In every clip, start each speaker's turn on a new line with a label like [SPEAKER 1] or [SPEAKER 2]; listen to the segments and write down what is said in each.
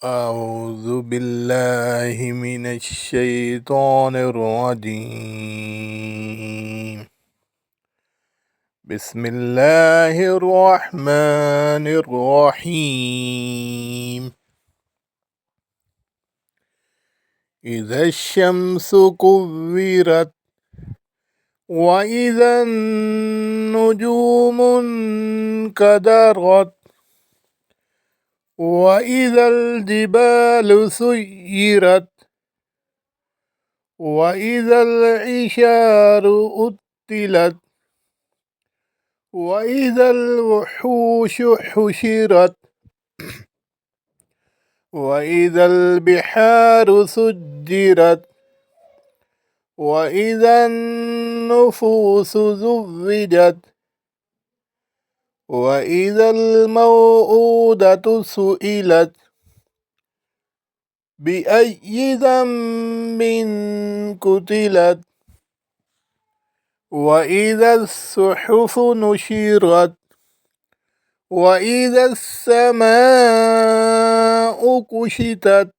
[SPEAKER 1] أعوذ بالله من الشيطان الرجيم. بسم الله الرحمن الرحيم. إذا الشمس كورت وإذا النجوم انكدرت وإذا الجبال سيرت وإذا العشار أطلت وإذا الوحوش حشرت وإذا البحار سجرت وإذا النفوس زوجت وإذا الموءودة سئلت بأي ذنب قتلت وإذا الصحف نشرت وإذا السماء كشطت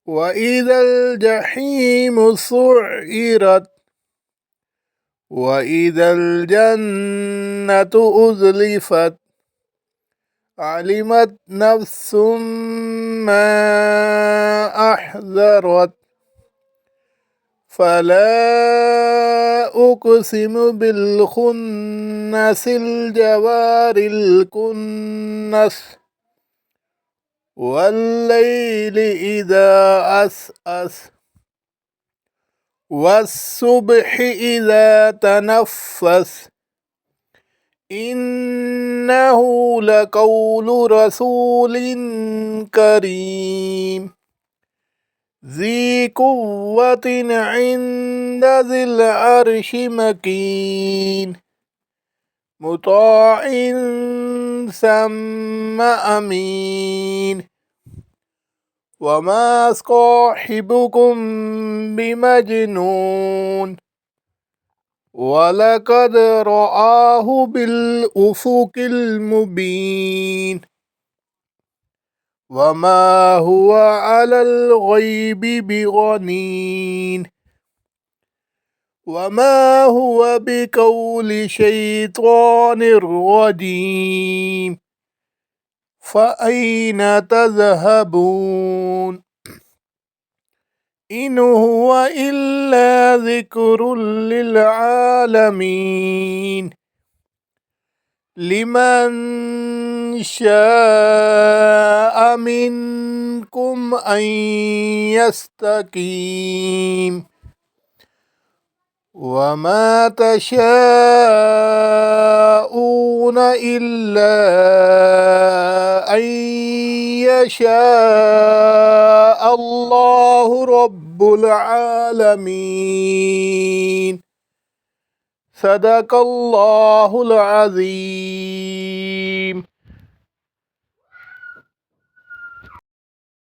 [SPEAKER 1] وإذا الجحيم سعرت وإذا الجنة أزلفت علمت نفس ما أحذرت فلا أقسم بالخنس الجوار الكنس والليل إذا عسعس والصبح إذا تنفس إنه لقول رسول كريم ذي قوة عند ذي العرش مكين مطاع ثم أمين وما صاحبكم بمجنون ولقد رآه بالأفق المبين وما هو على الغيب بضنين وما هو بقول شيطان رجيم فأين تذهبون إن هو إلا ذكر للعالمين لمن شاء منكم أن يستقيم وما تشاءون إلا أن يشاء الله رب العالمين صدق الله العظيم.